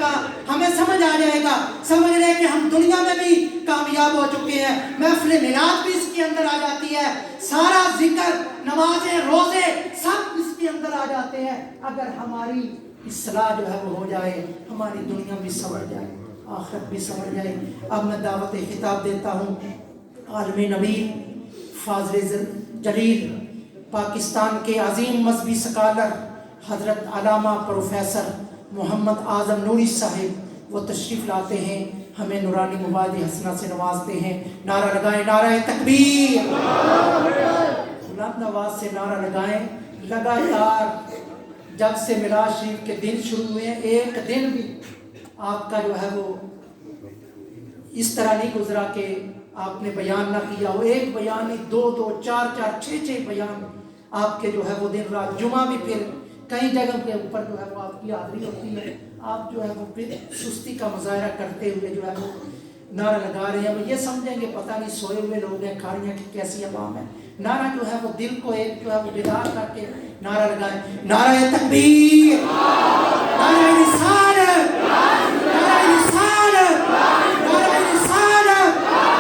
کا ہمیں سمجھ آ جائے گا، سمجھ رہے کہ ہم دنیا میں بھی کامیاب ہو چکے ہیں۔ محفل میلاد بھی اس کے اندر آ جاتی ہے، سارا ذکر، نمازیں، روزے سب اس کے اندر آ جاتے ہیں۔ اگر ہماری اصلاح جو ہے وہ ہو جائے، ہماری دنیا بھی سنور جائے، آخرت بھی سنور جائے۔ اب میں دعوت خطاب دیتا ہوں عالم نبی، فاضل جلیل، پاکستان کے عظیم مذہبی سکالر حضرت علامہ پروفیسر محمد اعظم نوری صاحب، وہ تشریف لاتے ہیں، ہمیں نورانی مواد حسنہ سے نوازتے ہیں۔ نعرہ لگائیں، نعرہ تکبیر، بلند آواز سے نعرہ لگائیں۔ لگاتار جب سے میلاد شریف کے دن شروع ہوئے ہیں، ایک دن بھی آپ کا جو ہے وہ اس طرح نہیں گزرا کہ آپ نے بیان نہ کیا ہو۔ ایک بیان نہیں، دو دو، چار چار، چھ بیان آپ کے جو ہے وہ دن رات، جمعہ بھی پھر کئی جگہ کے اوپر جو ہے وہ آپ کی حاضری ہوتی ہے۔ آپ جو ہے وہ پھر سستی کا مظاہرہ کرتے ہوئے جو ہے وہ نعرہ لگا رہے ہیں۔ وہ یہ سمجھیں گے پتہ نہیں سوئے ہوئے لوگ ہیں، کھاڑیاں کی کیسی عوام ہے۔ نعرہ جو ہے وہ دل کو ایک جو ہے وہ بیدار کر کے نعرہ لگائیں۔ نعرہ تکبیر، نعرہ رسالت، نعرہ رسالت، نعرہ رسالت،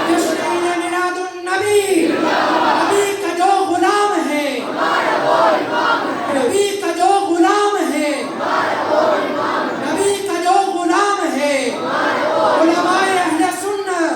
جشن میلاد النبی۔ نبی کا جو غلام ہے، نبی کا جو غلام ہے، نبی کا جو غلام ہے، علماء اہل سنت۔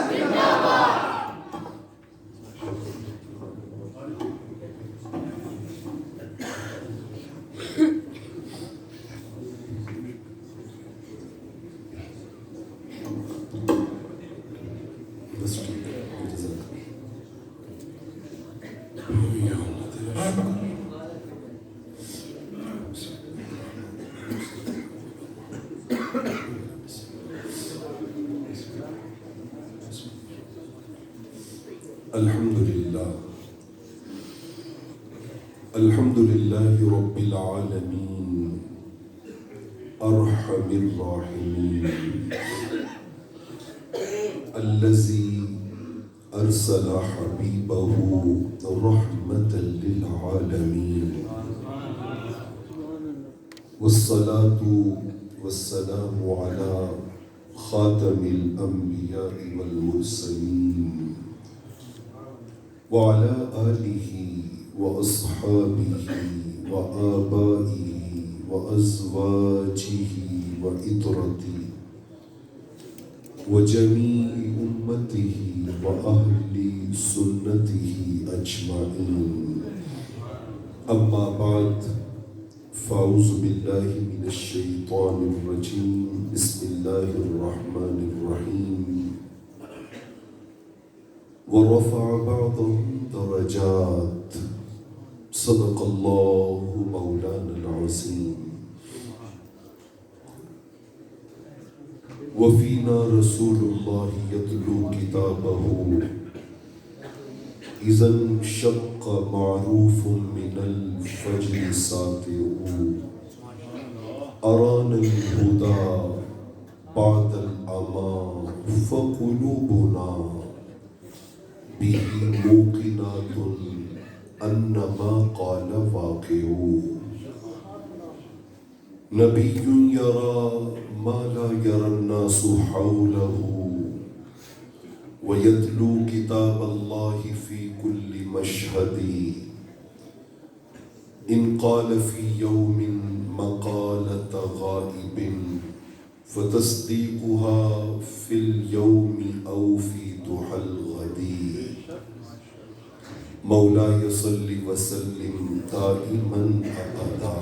الحمد لله رب العالمين أرحم الراحمين الذي أرسل حبيبه رحمة للعالمين والصلاة والسلام على خاتم الأنبياء والمرسلين وعلى آله وأصحابه وآبائه وأزواجه وإطرته وجميع أمته وأهل سنته أجمعين، أما بعد، فأعوذ بالله من الشيطان الرجيم، بسم الله الرحمن الرحيم، ورفع بعضهم درجات، صدق الله مولانا العظيم، وفينا رسول الله يتلو كتابه إذا انشق معروف من الفجر ساطع، أرانا الهدى بعد العمى، فقلوبنا به موقنات أن ما قال واقع، نبي يرى ما لا يرى الناس حوله، ويتلو كتاب الله في كل مشهد، إن قال في يوم مقالة غائب فتصديقها في اليوم أو في ضحى الغد، مولاي صل وسلم دائما أبدا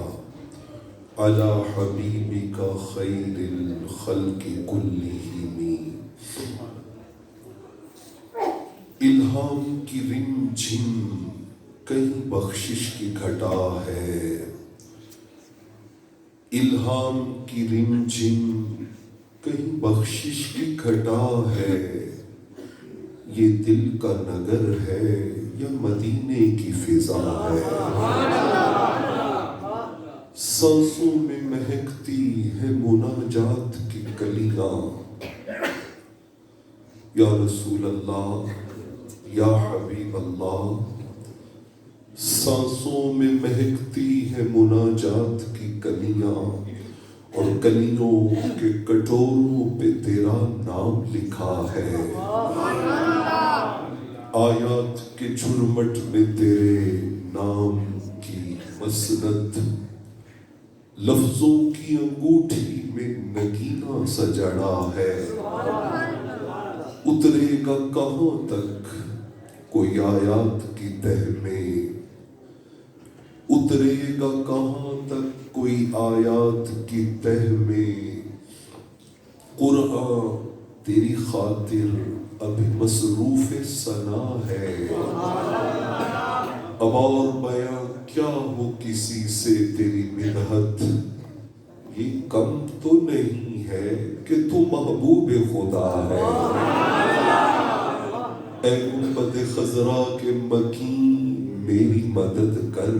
على حبيبك خير الخلق كلهم۔ الہام کی رمجھم کہیں بخشش کی گھٹا ہے، الہام کی رمجھم کہیں بخشش کی گھٹا ہے، یہ دل کا نگر ہے یا مدینے کی فضا ہے، سانسوں میں مہکتی ہے مناجات کی کلیاں، یا رسول اللہ یا حبیب اللہ، سانسوں میں مہکتی ہے مناجات کی کلیاں، اور کلیوں کے کٹوروں پہ تیرا نام لکھا ہے، آیات کے جھرمٹ میں تیرے نام کی مسند، لفظوں کی انگوٹھی میں نگینہ سجڑا ہے، اترے گا کہاں تک کوئی آیات کی تہ میں، اترے گا کہاں تک کوئی آیات کی تہ میں، قرآن تیری خاطر ابھی مصروف ثنا ہے، اب اور بیاں کیا ہو کسی سے تیری مدحت، یہ کم تو نہیں ہے کہ تو محبوب خدا ہے، اے گنبد خضرا کے مکین میری مدد کر،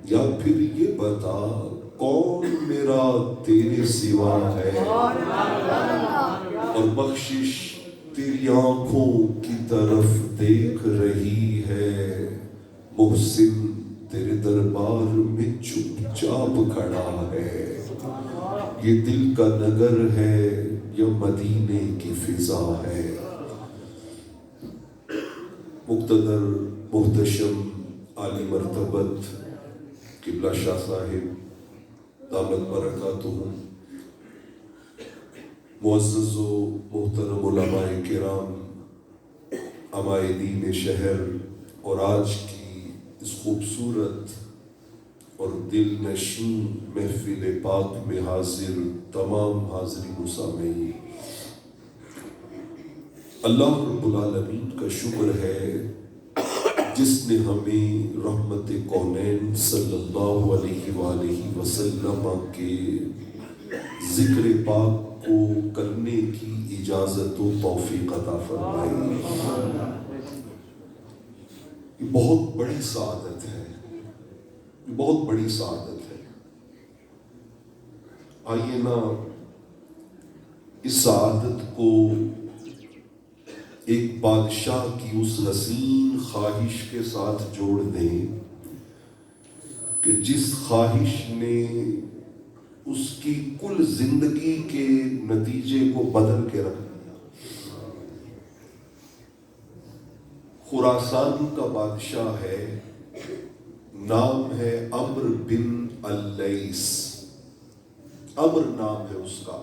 یا پھر یہ بتا کون میرا تیرے سوا ہے، اور بخشش تیری آنکھوں کی طرف دیکھ رہی ہے، محسن تیرے دربار میں چپ چاپ کھڑا ہے، یہ دل کا نگر ہے یا مدینے کی فضا ہے۔ مقتدر محتشم عالی مرتبت قبلہ شاہ صاحب دامت برکاتہم، معزز و محترم علماء کرام، علماء دین شہر، اور آج کی اس خوبصورت اور دل نشین محفل پاک میں حاضر تمام حاضرین و سامعین، اللہ رب العالمین کا شکر ہے جس نے ہمیں رحمت کونین صلی اللہ علیہ وآلہ وسلم کے ذکر پاک کو کرنے کی اجازت و توفیق عطا فرمائی۔ یہ بہت بڑی سعادت ہے، یہ بہت بڑی سعادت ہے۔ آئیے نا اس سعادت کو ایک بادشاہ کی اس حسین خواہش کے ساتھ جوڑ دیں کہ جس خواہش نے اس کی کل زندگی کے نتیجے کو بدل کے رکھ دیا۔ خراسان کا بادشاہ ہے، نام ہے عمرو بن اللیث، عمرو نام ہے اس کا۔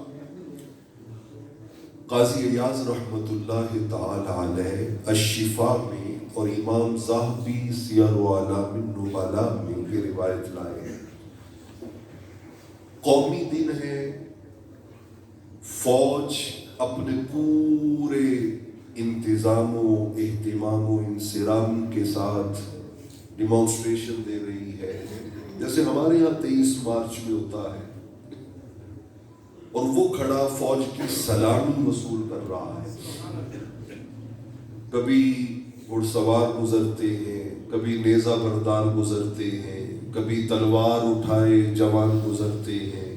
قاضی ایاز رحمت اللہ تعالی علیہ الشفا میں اور امام ذہبی سیر و اعلام النبلاء میں یہ روایت لائے ہیں۔ قومی دن ہے، فوج اپنے پورے انتظام و اہتمام و انصرام کے ساتھ ڈیمانسٹریشن دے رہی ہے، جیسے ہمارے یہاں 23 مارچ میں ہوتا ہے، اور وہ کھڑا فوج کی سلامی وصول کر رہا ہے۔ کبھی گھڑ سوار گزرتے ہیں، کبھی نیزہ بردار گزرتے ہیں، کبھی تلوار اٹھائے جوان گزرتے ہیں،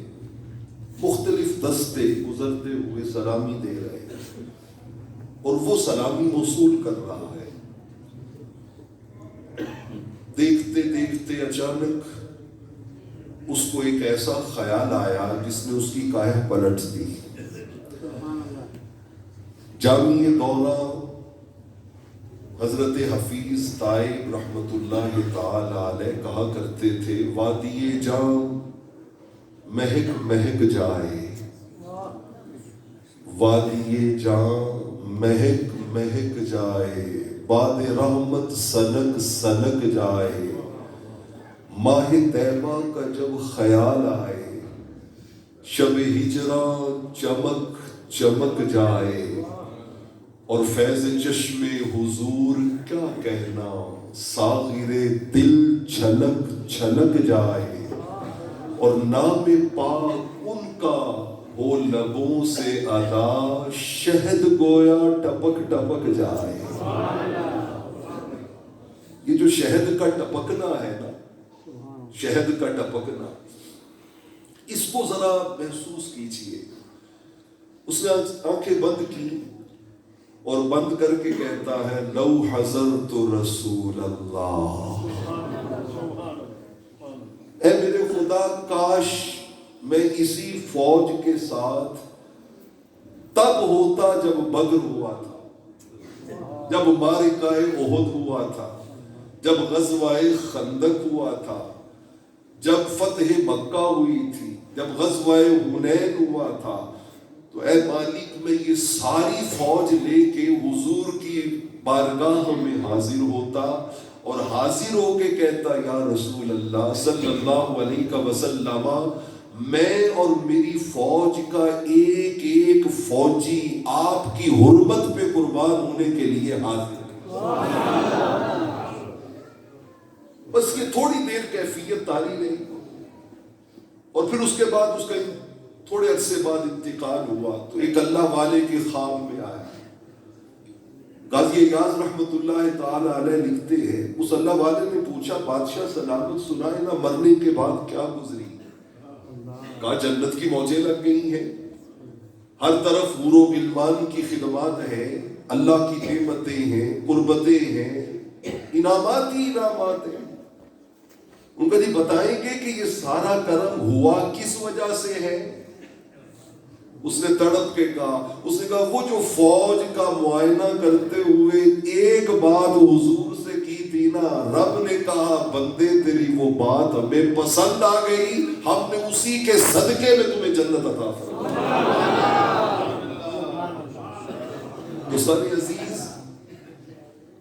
مختلف دستے گزرتے ہوئے سلامی دے رہے ہیں، اور وہ سلامی وصول کر رہا ہے۔ دیکھتے دیکھتے اچانک اس کو ایک ایسا خیال آیا جس نے اس کی کایا پلٹ دی۔ جامع دورہ حضرت حفیظ طائب رحمت اللہ تعالی علیہ کہا کرتے تھے، وادی جام مہک مہک جائے، وادی جام مہک مہک جائے، باد رحمت سنک سنک جائے، ماہ طیبہ کا جب خیال آئے، شب ہجراں چمک چمک جائے، اور فیض چشم حضور کیا کہنا، ساغر دل چھلک چھلک جائے، اور نام پاک ان کا ہو لبوں سے ادا، شہد گویا ٹپک ٹپک جائے۔ یہ جو شہد کا ٹپکنا ہے نا، شہد کا ٹپکنا، اس کو ذرا محسوس کیجئے۔ اس نے آنکھیں بند کی اور بند کر کے کہتا ہے، لو حضرت رسول اللہ، اے میرے خدا کاش میں اسی فوج کے ساتھ تب ہوتا جب بدر ہوا تھا، جب معرکہ احد ہوا تھا، جب غزوہ خندق ہوا تھا، جب فتح مکہ ہوئی تھی، جب غزوہ حنین ہوا تھا. تو اے مالک میں یہ ساری فوج لے کے حضور کی بارگاہ میں حاضر ہوتا اور حاضر ہو کے کہتا یا رسول اللہ صلی اللہ علیہ وسلم میں اور میری فوج کا ایک ایک فوجی آپ کی حرمت پہ قربان ہونے کے لیے حاضر ہے. بس یہ تھوڑی دیر کیفیت تاری رہی اور پھر اس کے بعد اس کا تھوڑے عرصے بعد انتقال ہوا. تو ایک اللہ والے کے خواب میں آیا. غازی ایاز رحمت اللہ تعالی علیہ لکھتے ہیں اس اللہ والے نے پوچھا بادشاہ سلامت سنائے نا مرنے کے بعد کیا گزری؟ کہا جنت کی موجیں لگ گئی ہیں، ہر طرف حور و غلمان کی خدمات ہیں، اللہ کی نعمتیں ہیں، قربتیں ہیں، انعامات ہی انعامات ہیں. ان کو نہیں بتائیں گے کہ یہ سارا کرم ہوا کس وجہ سے ہے؟ اس نے تڑپ کے کہا، اس نے کہا وہ جو فوج کا معائنہ کرتے ہوئے ایک بات حضور سے کی تھی نا، رب نے کہا بندے تیری وہ بات ہمیں پسند آ گئی، ہم نے اسی کے صدقے میں تمہیں جنت عطا فرمائی. دوستان عزیز،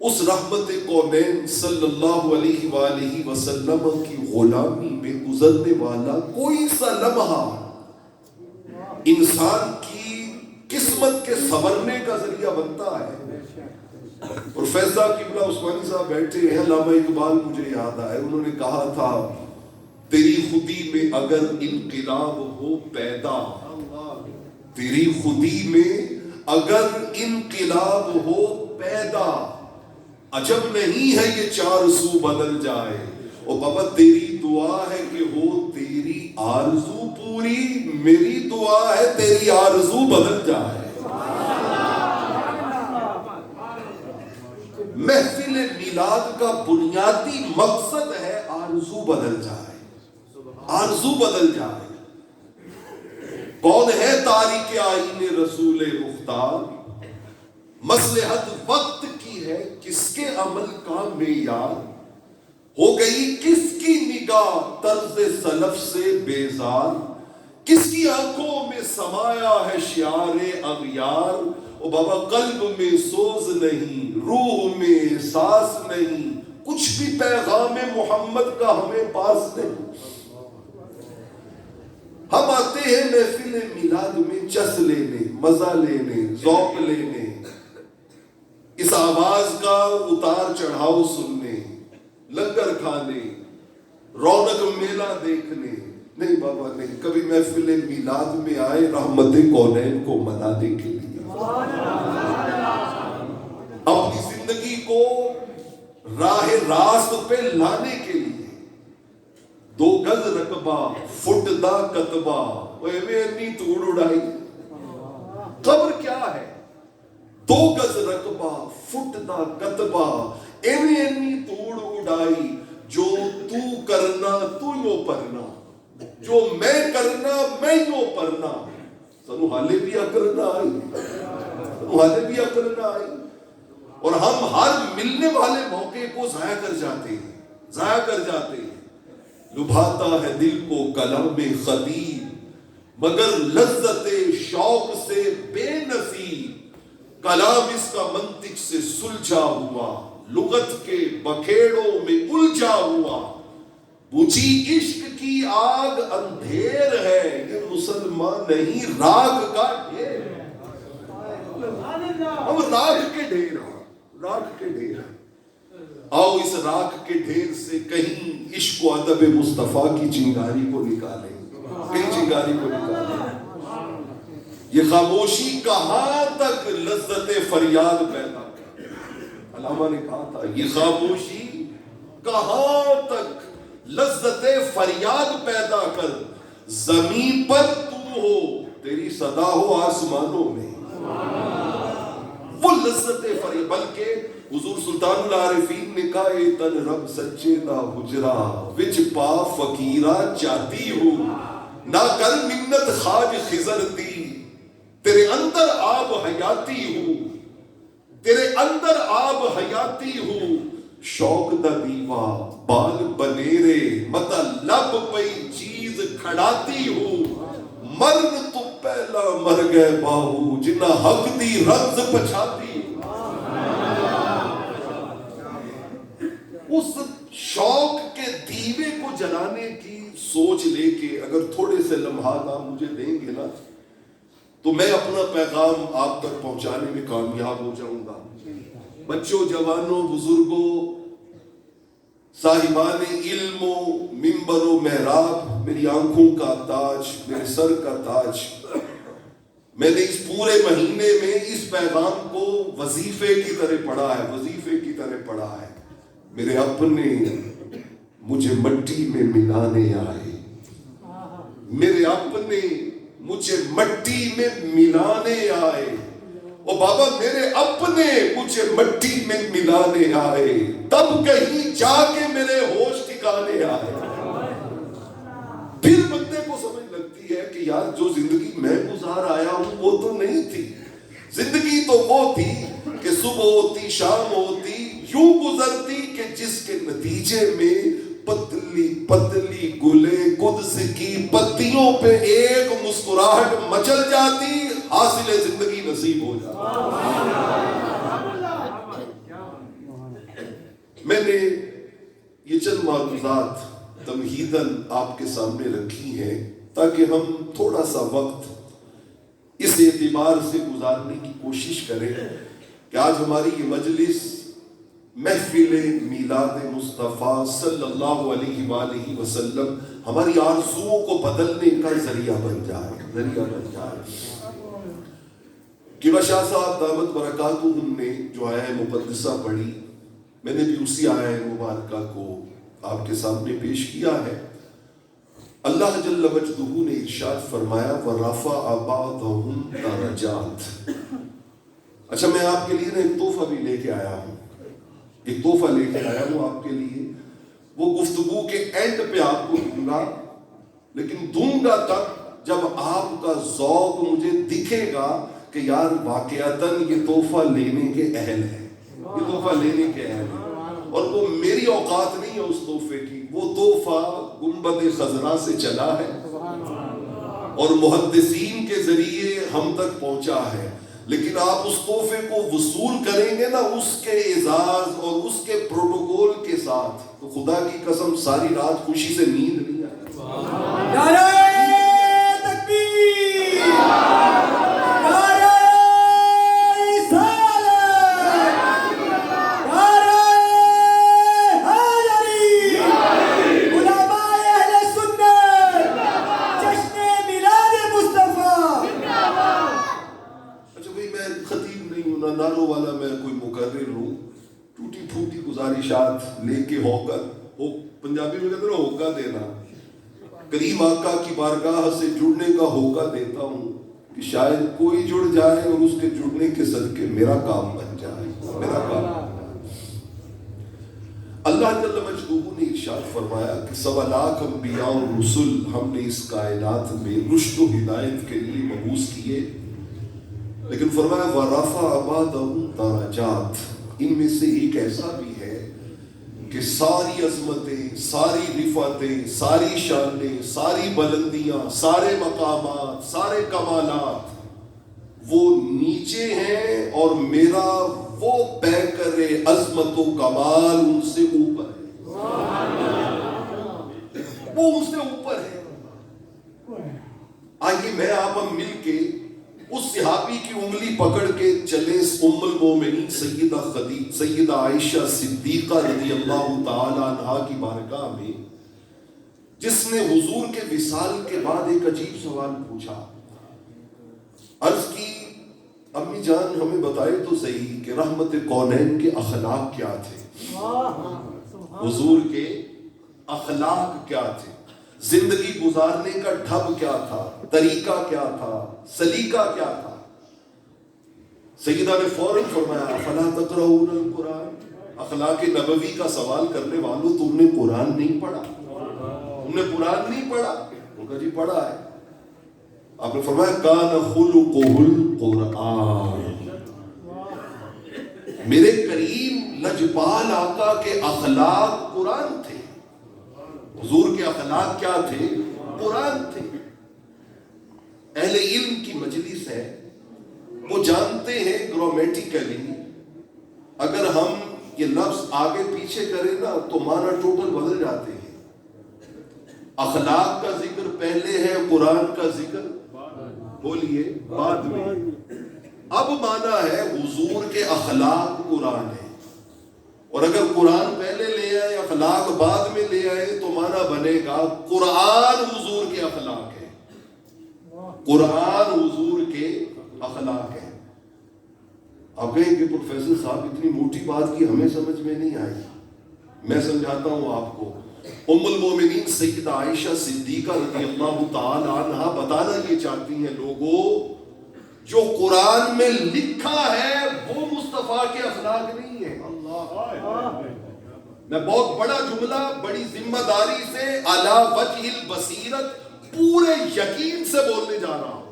اس رحمت کونین صلی اللہ علیہ وآلہ وسلم کی غلامی میں گزرنے والا کوئی سا لمحہ انسان کی قسمت کے سنورنے کا ذریعہ بنتا ہے. اور فیض صاحب قبلہ عثمانی صاحب بیٹھے ہیں، علامہ اقبال مجھے یاد آئے، انہوں نے کہا تھا تیری خودی میں اگر انقلاب ہو پیدا، تیری خودی میں اگر انقلاب ہو پیدا، عجب نہیں ہے یہ چار سو بدل جائے. اور بابا تیری دعا ہے کہ ہو تیری آرزو پوری، میری دعا ہے تیری آرزو بدل جائے. محفل میلاد کا بنیادی مقصد ہے آرزو بدل جائے، آرزو بدل جائے. کون ہے تاریک آئین رسول مختار؟ مصلحت وقت کی ہے کس کے عمل کا معیار، ہو گئی کس کی نگاہ طرز سلف سے بیزار، کس کی آنکھوں میں سمایا ہے شعار اغیار. او بابا قلب میں سوز نہیں، روح میں احساس نہیں، کچھ بھی پیغام محمد کا ہمیں پاس نہیں. ہم آتے ہیں محفل میلاد میں چس لینے، مزہ لینے، ذوق لینے، اس آواز کا اتار چڑھاؤ سننے، لنگر کھانے، رونق میلہ دیکھنے. نہیں بابا نہیں، کبھی محفل میلاد میں آئے رحمت کونین کو منانے کے لیے، اپنی زندگی کو راہ راست پہ لانے کے لیے. 2 گز رقبہ فٹ دا کتبہ، میں انی توڑ اڑائی. قبر کیا ہے؟ 2 گز رقبہ فٹ دا کتبہ، انی توڑ اڑائی. جو تو کرنا تو یوں پرنا، جو میں کرنا میں یوں پرنا. سنو حالے بھی اکرنا آئی، سنو حالے بھی اکرنا آئی. اور ہم ہر ملنے والے موقع کو ضائع کر جاتے ہیں، ضائع کر جاتے ہیں. لبھاتا ہے دل کو کلام خطیب، مگر لذت شوق سے بے نصیب. کلام اس کا منطق سے سلجھا ہوا، لغت کے بکھیڑوں میں الجھا ہوا. بجھی عشق کی آگ اندھیر ہے، یہ مسلمان نہیں راکھ کا ڈھیر. ہم راکھ کے ڈھیر ہیں، راکھ کے ڈھیر ہیں. آؤ اس راکھ کے ڈھیر سے کہیں عشق و ادب مصطفیٰ کی چنگاری کو نکالیں، کہیں چنگاری کو نکالیں. یہ خاموشی کہاں تک لذت فریاد پیدا کرے؟ علامہ نے کہا تھا یہ خاموشی کہاں تک لذت فریاد پیدا کر. زمین پر تو ہو تیری صدا ہو آسمانوں میں. وہ لذت فریاد، بلکہ حضور سلطان العارفین نے کہا اے تن رب سچے دا حجرا وچ پا فقیرہ چاہتی ہوں. نہ کل منت خواج خضر دی، تیرے اندر آب حیاتی ہوں، تیرے اندر آب حیاتی ہوں، شوق دا دیوا بال بنیرے متا لب پئی چیز کھڑاتی ہوں، مرن تو پہلا مر گئے باہو جنہ حق دی رمز پچھاتی ہوں۔ اس شوق کے دیوے کو جلانے کی سوچ لے کے اگر تھوڑے سے لمحات آپ مجھے دیں گے نا تو میں اپنا پیغام آپ تک پہنچانے میں کامیاب ہو جاؤں گا۔ بچوں، جوانوں، بزرگوں، صاحبان علم و منبر و محراب، میری آنکھوں کا تاج، میرے سر کا تاج، میں نے اس پورے مہینے میں اس پیغام کو وظیفے کی طرح پڑھا ہے، وظیفے کی طرح پڑھا ہے۔ میرے اپنے مجھے مٹی میں ملانے آئے، میرے اپنے مجھے مٹی میں ملانے آئے، او بابا میرے اپنے مجھے مٹی میں ملانے آئے، تب کہیں جا کے میرے ہوش ٹھکانے آئے۔ پھر بندے کو سمجھ لگتی ہے کہ یار جو زندگی میں گزار آیا ہوں وہ تو نہیں تھی، زندگی تو وہ تھی کہ صبح ہوتی شام ہوتی یوں گزرتی کہ جس کے نتیجے میں پتلی پتلی گلے قدس کی پتیوں پہ ایک مسکراہٹ مچل جاتی، حاصل زندگی نصیب ہو جاتی۔ میں نے یہ چند معلومات تمہیداً آپ کے سامنے رکھی ہیں تاکہ ہم تھوڑا سا وقت اس اعتبار سے گزارنے کی کوشش کریں کہ آج ہماری یہ مجلس محفل میلاد مصطفیٰ صلی اللہ علیہ وآلہ وسلم ہماری آرزوؤں کو بدلنے کا ذریعہ بن جائے۔ کہ شاہ صاحب دامت برکاتہم نے جو آیہ مقدسہ پڑھی، میں نے بھی اسی آیہ مبارکہ کو آپ کے سامنے پیش کیا ہے۔ اللہ جل مجدہ نے ارشاد فرمایا وَرَفَعَ بَعْضَهُمْ دَرَجَاتٍ۔ اچھا، میں آپ کے لیے ایک تحفہ بھی لے کے آیا ہوں، ایک تحفہ لے کے آیا ہوں آپ کے لیے، وہ گفتگو کے اینڈ پہ آپ کو دوں گا، لیکن دوں گا تب جب آپ کا ذوق مجھے دکھے گا کہ یار واقعتاً یہ تحفہ لینے کے اہل ہے، یہ تحفہ لینے کے اہل ہے، اور وہ میری اوقات نہیں ہے اس تحفے کی، وہ تحفہ گنبد خضرا سے چلا ہے اور محدثین کے ذریعے ہم تک پہنچا ہے، لیکن آپ اس تحفے کو وصول کریں گے نا اس کے اعزاز اور اس کے پروٹوکول کے ساتھ، تو خدا کی قسم ساری رات خوشی سے نیند نہیں آئی۔ نعرہ تکبیر، نعرہ رسالت، نعرہ حیدری، علماء اہل سنت، جشن میلاد مصطفیٰ۔ اچھا بھئی، میں خطیب نہیں ہوں، نہ نعروں والا میں کوئی مقرر ہوں، ٹوٹی پھوٹی گزارشات لے کے پنجابی میں کہتے ہیں ہوکا دینا، کریم آقا کی بارگاہ سے جڑنے کا ہوکا دیتا ہوں کہ شاید کوئی جڑ جائے اور اس کے جڑنے کے صدقے میرا کام بن جائے، میرا کام بن جائے۔ اللہ جل مجدہ نے ارشاد فرمایا کہ 1.25 لاکھ انبیاء اور رسل ہم نے اس کائنات میں رشد و ہدایت کے لیے مبعوث کیے، لیکن فرمایا وَرَفَعَ بَعْضَهُمْ دَرَجَاتٍ، ان میں سے ایک ایسا بھی ہے کہ ساری عظمتیں، ساری رفعتیں، ساری شانیں، ساری بلندیاں، سارے مقامات، سارے کمالات وہ نیچے ہیں اور میرا وہ پیکر عظمت و کمال ان سے اوپر ہے، وہ ان سے اوپر ہے۔ آئیے میں آپ ہم مل کے اس صحابی کی انگلی پکڑ کے چلے ام المومنین سیدہ عائشہ صدیقہ رضی اللہ تعالی عنہا کی بارگاہ میں، جس نے حضور کے وصال کے بعد ایک عجیب سوال پوچھا، عرض کی امی جان ہمیں بتائے تو صحیح کہ رحمت کونین کے اخلاق کیا تھے، حضور کے اخلاق کیا تھے، زندگی گزارنے کا ڈھب کیا تھا، طریقہ کیا تھا، سلیقہ کیا تھا۔ سیدہ نے فوراً فرمایا افلا تقرؤون القرآن، اخلاق نبوی کا سوال کرنے والوں تم نے قرآن نہیں پڑھا، تم نے قرآن نہیں پڑھا۔ انہوں نے کہا جی پڑھا ہے. آپ نے فرمایا کان خلقہ القرآن. میرے کریم لجپال آقا کے اخلاق قرآن تھے. حضور کے اخلاق کیا تھے؟ قرآن تھے. اہل علم کی مجلس ہے، وہ جانتے ہیں گرامیٹیکلی اگر ہم یہ لفظ آگے پیچھے کریں نا تو معنی ٹوٹل بدل جاتے ہیں. اخلاق کا ذکر پہلے ہے، قرآن کا ذکر بولیے بعد میں. اب معنی ہے حضور کے اخلاق قرآن ہے، اور اگر قرآن پہلے لے آئے اخلاق بعد میں لے آئے تو معنی بنے گا قرآن حضور کے اخلاق ہے، قرآن حضور کے اخلاق ہے. آپ کہیں کہ پروفیسر صاحب اتنی موٹی بات کی ہمیں سمجھ میں نہیں آئی. میں سمجھاتا ہوں آپ کو. ام المومنین سیدہ عائشہ صدیقہ رضی اللہ تعالی عنہا بتانا یہ چاہتی ہیں لوگوں جو قرآن میں لکھا ہے وہ مصطفیٰ کے اخلاق نہیں ہے. میں بہت بڑا جملہ بڑی ذمہ داری سے علی وجہ البصیرت پورے یقین سے بولنے جا رہا ہوں.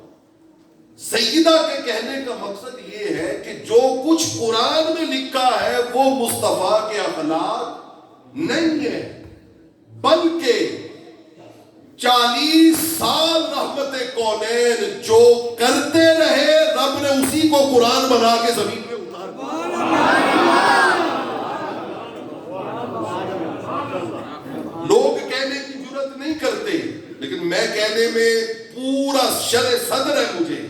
سیدہ کے کہنے کا مقصد یہ ہے کہ جو کچھ قرآن میں لکھا ہے وہ مصطفیٰ کے اخلاق نہیں ہے، بلکہ 40 سال رحمت کونین جو کرتے رہے رب نے اسی کو قرآن بنا کے زمین پہ اتار دیا. لوگ کہنے کی جرات نہیں کرتے، لیکن میں کہنے میں پورا شرع صدر ہے مجھے،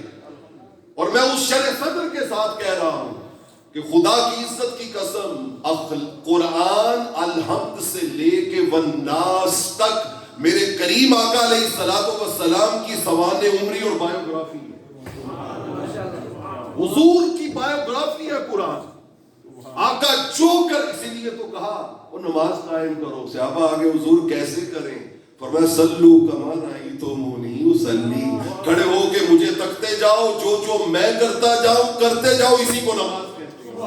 اور میں اس شرع صدر کے ساتھ کہہ رہا ہوں کہ خدا کی عزت کی قسم قرآن الحمد سے لے کے والناس تک میرے کریم آقا علیہ السلام کی سوانح عمری اور بایوگرافی ہے. حضور کی بایوگرافی ہے قرآن. آقا جو کر، اسی لیے تو کہا وہ نماز قائم کرو. صحابہ آگے حضور کیسے کریں؟ فرمایا سلو کما رأیتمونی اصلی. کھڑے ہو کے مجھے تکتے جاؤ، جو جو میں کرتا جاؤں کرتے جاؤ. اسی کو نماز کہتے ہیں،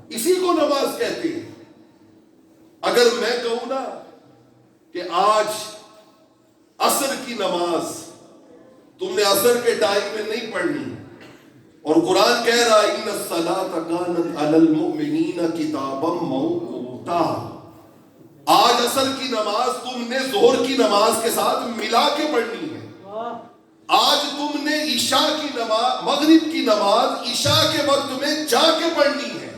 اسی کو نماز کہتے ہیں. اگر میں کہوں نا کہ آج عصر کی نماز تم نے عصر کے ٹائم میں نہیں پڑھنی، اور قرآن کہہ رہا ان الصلاۃ کانت علی المؤمنین کتابا موقوتا. آج عصر کی نماز تم نے ظہر کی نماز کے ساتھ ملا کے پڑھنی ہے. آج تم نے عشاء کی نماز، مغرب کی نماز عشاء کے وقت میں جا کے پڑھنی ہے.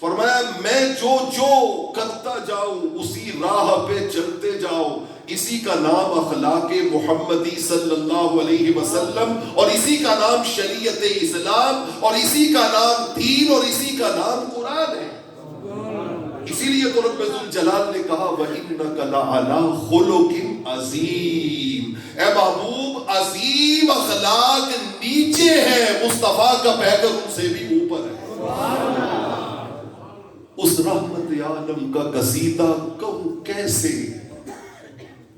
فرمایا میں جو جو کرتا جاؤں اسی راہ پہ چلتے جاؤ. اسی کا نام اخلاق محمدی صلی اللہ علیہ وسلم، اور اسی کا نام شریعت اسلام، اور اسی کا نام دین، اور اسی کا نام قرآن ہے. اسی لیے تو رب ذوالجلال نے کہا وَإِنَّكَ لَعَلَىٰ خُلُقٍ عَظِيمٍ. اے محبوب عظیم اخلاق نیچے ہے، مصطفیٰ کا پیکر ان سے بھی اوپر ہے. اس رحمت عالم کا قصیدہ کہوں کیسے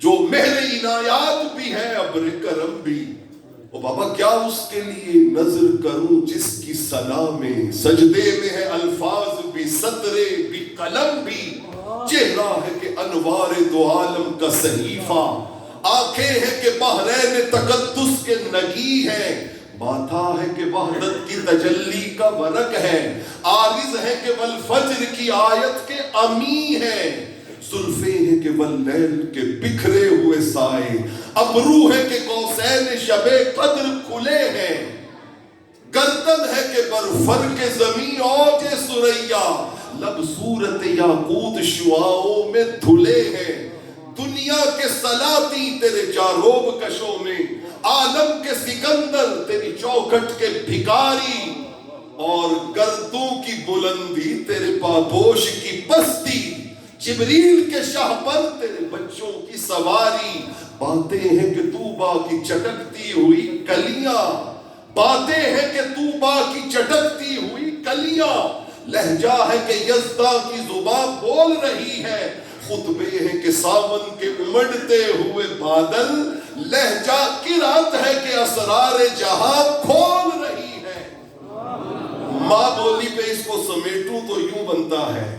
جو مہر عنایات بھی ہے ابر کرم بھی. او بابا کیا اس کے لیے نظر کروں جس کی ثنا میں سجدے میں ہے الفاظ بھی، سطرے بھی، قلم بھی. چہرہ ہے کہ انوار دو عالم کا صحیفہ، آنکھیں ہیں کہ بحرین تقدس کے نگی ہیں، ماتھا ہے کہ وحدت کی تجلی کا ورق ہے، عارض ہے کہ والفجر کی آیت کے امی ہے، زلفیں ہیں کہ واللیل کے بکھرے ہوئے سائے، ابرو ہے کہ قوسین شب قدر کھلے ہیں، گردن ہے کہ برفر کے زمین اوج سریا، لب صورت یاقوت شعاؤں میں دھلے ہیں. دنیا کے سلاطی تیرے جاروب کشوں میں، عالم کے سکندر تیری چوکھٹ کے بھکاری، اور گردوں کی بلندی تیرے پادوش کی پستی، جبریل کے شاہ پر تیرے بچوں کی سواری. باتیں ہیں کہ طوبا کی چٹکتی ہوئی کلیاں، باتیں ہیں کہ طوبا کی چٹکتی ہوئی کلیاں، لہجہ ہے کہ یزداں کی زبان بول رہی ہے، خطبے ہیں کہ ساون کے امڑتے ہوئے بادل، لہجہ قرات ہے کہ اسرار جہاں کھول رہی ہے. ماں بولی پہ اس کو سمیٹوں تو یوں بنتا ہے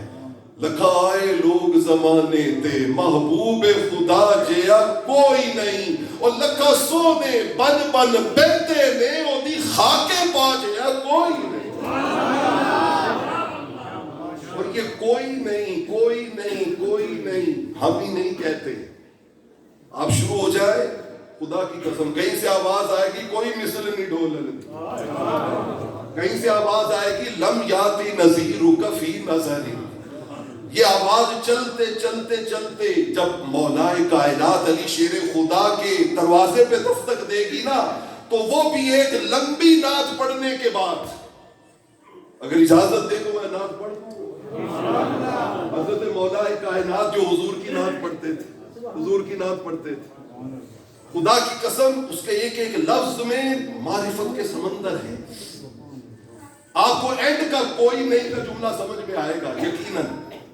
لکھائے لوگ زمانے تے محبوب خدا جیا کوئی نہیں اور لکھا سونے بن بن بیتے نے اودی خاکے پا جیا کوئی نہیں اور یہ کوئی نہیں کوئی نہیں کوئی نہیں ہم ہی نہیں کہتے. آپ شروع ہو جائے خدا کی قسم کہیں سے آواز آئے گی کوئی مثل نہیں ڈھولن کہیں سے آواز آئے گی لم یاتی نذیرک فی نظری. یہ آواز چلتے چلتے چلتے جب مولائے کائنات علی شیر خدا کے دروازے پہ دستک دے گی نا تو وہ بھی ایک لمبی نعت پڑھنے کے بعد اگر اجازت دے تو میں نعت پڑھ دوں. حضرت مولائے کائنات جو حضور کی نعت پڑھتے تھے حضور کی نعت پڑھتے تھے خدا کی قسم اس کے ایک ایک لفظ میں معرفت کے سمندر ہے. آپ کو اینڈ کا کوئی نہیں کا جملہ سمجھ میں آئے گا یقیناً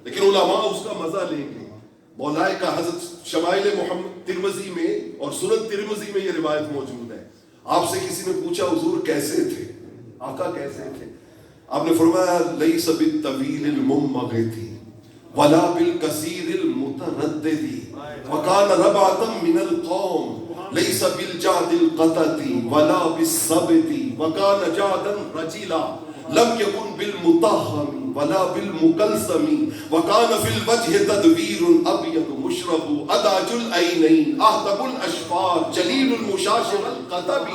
لیکن علماء اس کا مزہ لیں گے. مولائے کا حضرت شمائل محمد ترمذی میں اور سنن ترمذی میں یہ روایت موجود ہے. آپ سے کسی نے پوچھا حضور کیسے تھے آقا کیسے تھے آپ نے فرمایا لیس بالطویل الممغتی ولا بالکثیر المتردد وکان ربعۃ من القوم لیس بالجعد القطط ولا بالصبت وکان جعدا رجلا لم يكن بالمطهم ولا بالمكلسم وكان في الوجه تدوير ابيض مشرب اداج العينين اهدب الاشفار جليل المشاش والقطب.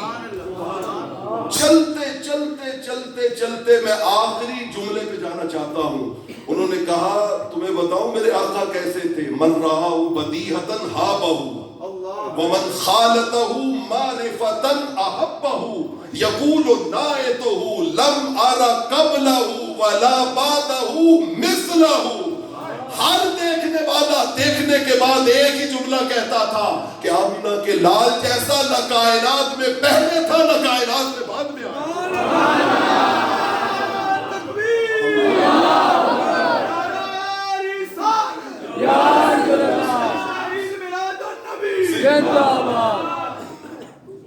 چلتے چلتے چلتے چلتے میں آخری جملے پہ جانا چاہتا ہوں. انہوں نے کہا تمہیں بتاؤں میرے آقا کیسے تھے. من رآہ بدیہۃ ہابہ ومن خالطہ معرفۃ احبہ یقول نائتہ لم ارى قبلہ ولا بعدہ مثلہ. ہر دیکھنے والا دیکھنے کے بعد ایک ہی جملہ کہتا تھا کہ آمنہ کے لال جیسا نہ کائنات میں پہلے تھا نہ کائنات میں بعد میں آیا.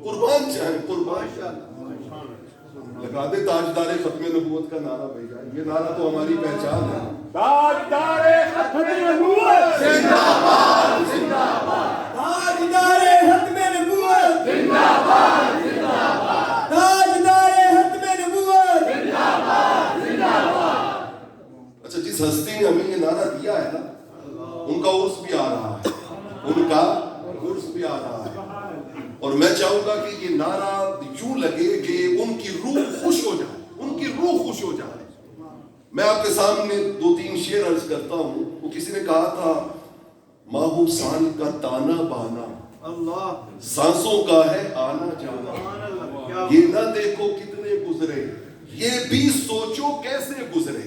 قربان چاہیں قربان لگا دے تاجدار ختم نبوت کا نعرہ بھیا. یہ نعرہ تو ہماری پہچان ہے. تاجدار ختم نبوت زندہ باد زندہ باد. تاجدار ختم نبوت زندہ باد زندہ باد. تاجدار ختم نبوت زندہ باد زندہ باد. اچھا جس ہستی نے ہمیں یہ نعرہ دیا ہے نا ان کا عرس بھی آ رہا ہے ان کا عرس بھی آ رہا ہے اور میں چاہوں گا کہ یہ نعرہ یوں لگے کہ ان کی روح خوش ہو جائے ان کی روح خوش ہو جائے. میں آپ کے سامنے 2-3 شعر عرض کرتا ہوں. وہ کسی نے کہا تھا ماہو سان کا تانا بانا اللہ سانسوں کا ہے آنا جانا. یہ نہ دیکھو کتنے گزرے یہ بھی سوچو کیسے گزرے.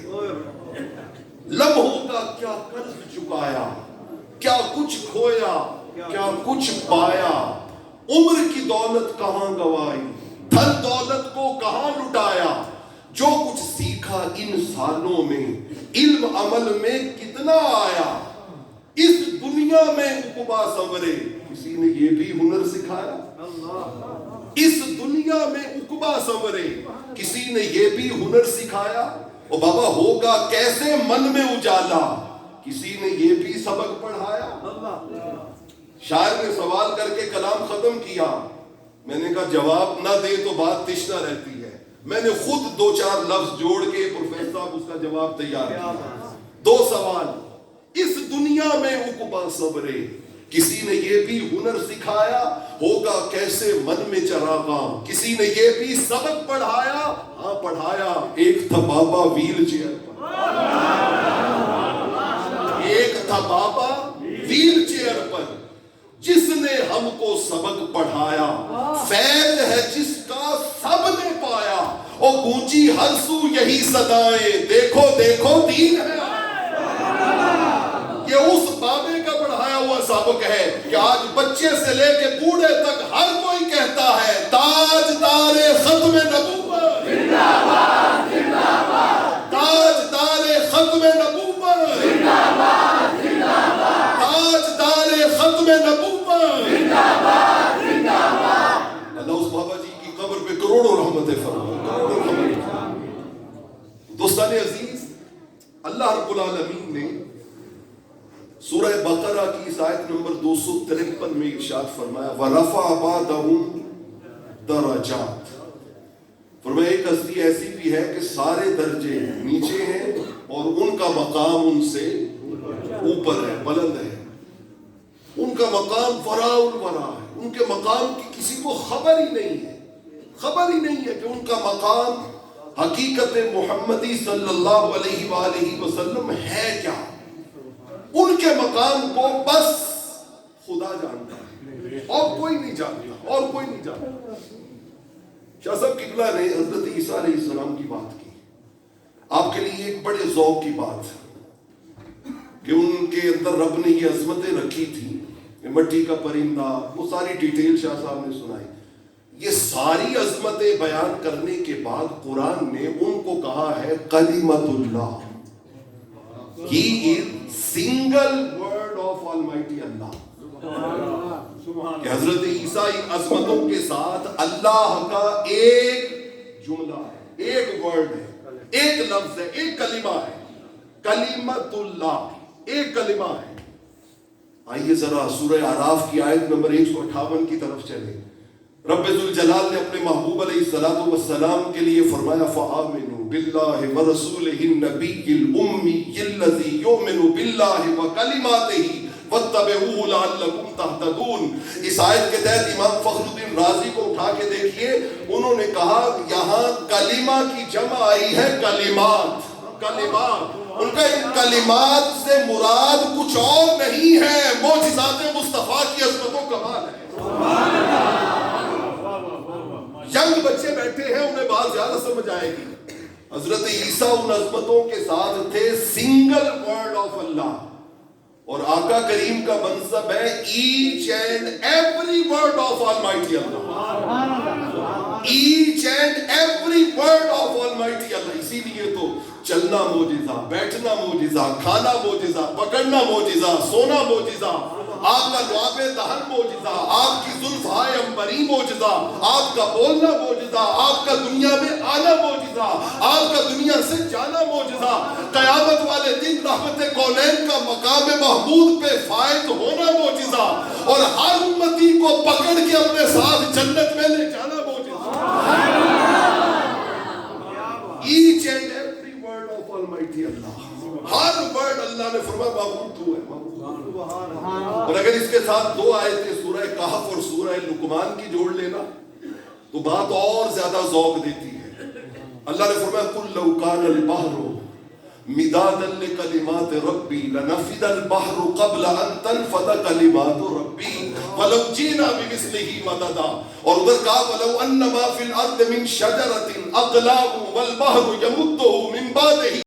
لمحوں کا کیا قرض چکایا کیا کچھ کھویا کیا کچھ پایا. عمر کی دولت کہاں گوائی دھن دولت کو کہاں لٹایا. جو کچھ سیکھا ان سالوں میں علم عمل میں کتنا آیا. اس دنیا میں عقبہ سنورے کسی نے یہ بھی ہنر سکھایا. اس دنیا میں عقبہ سنورے کسی نے یہ بھی ہنر سکھایا. اور بابا ہوگا کیسے من میں اجالا کسی نے یہ بھی سبق پڑھایا. شاعر نے سوال کر کے کلام ختم کیا. میں نے کہا جواب نہ دے تو بات تشنہ رہتی ہے. میں نے خود 2-4 لفظ جوڑ کے پروفیسر صاحب اس کا جواب تیار کیا. 2 سوال. اس دنیا میں عقبہ صبرے کسی نے یہ بھی ہنر سکھایا. ہوگا کیسے من میں چراغاں کسی نے یہ بھی سبق پڑھایا. ہاں پڑھایا. ایک تھا بابا ویل چیئر پر ایک تھا بابا ویل چیئر پر جس نے ہم کو سبق پڑھایا. فیض ہے جس کا سب نے پایا اور گونجی ہر سو یہی صدائیں دیکھو دیکھو دین ہے. یہ اس بابے کا پڑھایا ہوا سبق ہے کہ آج بچے سے لے کے بوڑھے تک ہر کوئی کہتا ہے تاجدار ختم نبوت زندہ باد زندہ باد. تاجدار ختم نبوت زندہ باد زندہ باد. تاجدار ختم نبوت زندہ باد زندہ باد. اللہ اس بابا جی کی قبر پہ کروڑوں رحمتیں فرمائے. دوستان عزیز اللہ رب العالمین نے سورہ بقرہ کی اس آیت نمبر 253 میں ارشاد فرمایا وَرَفَعَ بَعْضَهُمْ دَرَجَاتٍ، فرمایا ایک ہستی ایسی بھی ہے کہ سارے درجے نیچے ہیں اور ان کا مقام ان سے اوپر ہے، بلند ہے، ان کا مقام وراء الورا ہے، ان کے مقام کی کسی کو خبر ہی نہیں ہے، خبر ہی نہیں ہے کہ ان کا مقام حقیقت محمدی صلی اللہ علیہ وآلہ وسلم ہے کیا. ان کے مقام کو بس خدا جانتا ہے اور کوئی نہیں جانتا، اور کوئی نہیں جانتا. شاہ صاحب قبلہ نے حضرت عیسیٰ علیہ السلام کی بات کی. آپ کے لیے ایک بڑے ذوق کی بات کہ ان کے اندر رب نے یہ عظمتیں رکھی تھی، مٹی کا پرندہ، وہ ساری ڈیٹیل شاہ صاحب نے سنائی. یہ ساری عظمتیں بیان کرنے کے بعد قرآن نے ان کو کہا ہے کلمۃ اللہ. He is single word of Almighty Allah. کہ حضرت عیسیٰ ان عظمتوں کے ساتھ اللہ کا ایک جملہ ہے، ایک ورڈ ہے، ایک لفظ ہے، ایک کلمہ ہے. کلمۃ اللہ ایک کلمہ ہے. آئیے ذرا سورہ اعراف کی آیت نمبر 158 کی طرف چلیں. رب ذوالجلال نے اپنے محبوب علیہ السلام کے لیے فرمایا فآمنوا باللہ ورسولہ النبی الأمی الذی یؤمن باللہ وکلماتہ واتبعوہ لعلکم تہتدون. اس آیت کے تحت امام فخر الدین رازی کو اٹھا کے دیکھیے، انہوں نے کہا یہاں کلمہ کی جمع آئی ہے کلمات. کلمات، ان کا ان کلمات سے مراد کچھ اور نہیں ہے، معجزات مصطفیٰ کی عظمت و کمال ہے. ینگ بچے بیٹھے ہیں، انہیں بات زیادہ سمجھ آئے گی. حضرت عیسیٰ ان عظمتوں کے ساتھ تھے، سنگل ورڈ آف اللہ. اور آقا کریم کا منصب ہے each and every word of almighty Allah. Each and every word of almighty Allah. اسی لیے تو چلنا معجزہ، بیٹھنا معجزہ، کھانا معجزہ، پکڑنا معجزہ، سونا معجزہ، آپ کا لعاب دہن معجزہ، آپ کی زلفائے عنبری معجزہ، آپ کا بولنا معجزہ، آپ کا دنیا میں آنا معجزہ، آپ کا دنیا سے جانا معجزہ. قیامت والے دن رحمت کونین کا مقام محمود پہ فائز ہونا معجزہ، اور ہر امتی کو پکڑ کے اپنے ساتھ جنت میں لے جانا معجزہ. Each and every word of almighty Allah, ہر ورڈ اللہ نے فرمایا محمود تو ہے، محمود. اور اگر اس کے ساتھ دو آیتیں سورہ کہف اور سورہ لقمان کی جوڑ لینا تو بات اور زیادہ ذوق دیتی ہے. اللہ نے فرمایا قُلْ لَوْ كَانَ الْبَحْرُ مِدَادًا لِكَلِمَاتِ رَبِّي لَنَفِدَ الْبَحْرُ قَبْلَ أَن تَنفَدَ كَلِمَاتُ رَبِّي وَلَوْ جِئْنَا بِمِثْلِهِ مَدَدًا. اور ادھر کہا وَلَوْ أَنَّ مَا فِي الْأَرْضِ مِن شَجَرَةٍ أَقْلَامٌ وَالْبَحْرُ يَمُدُّهُ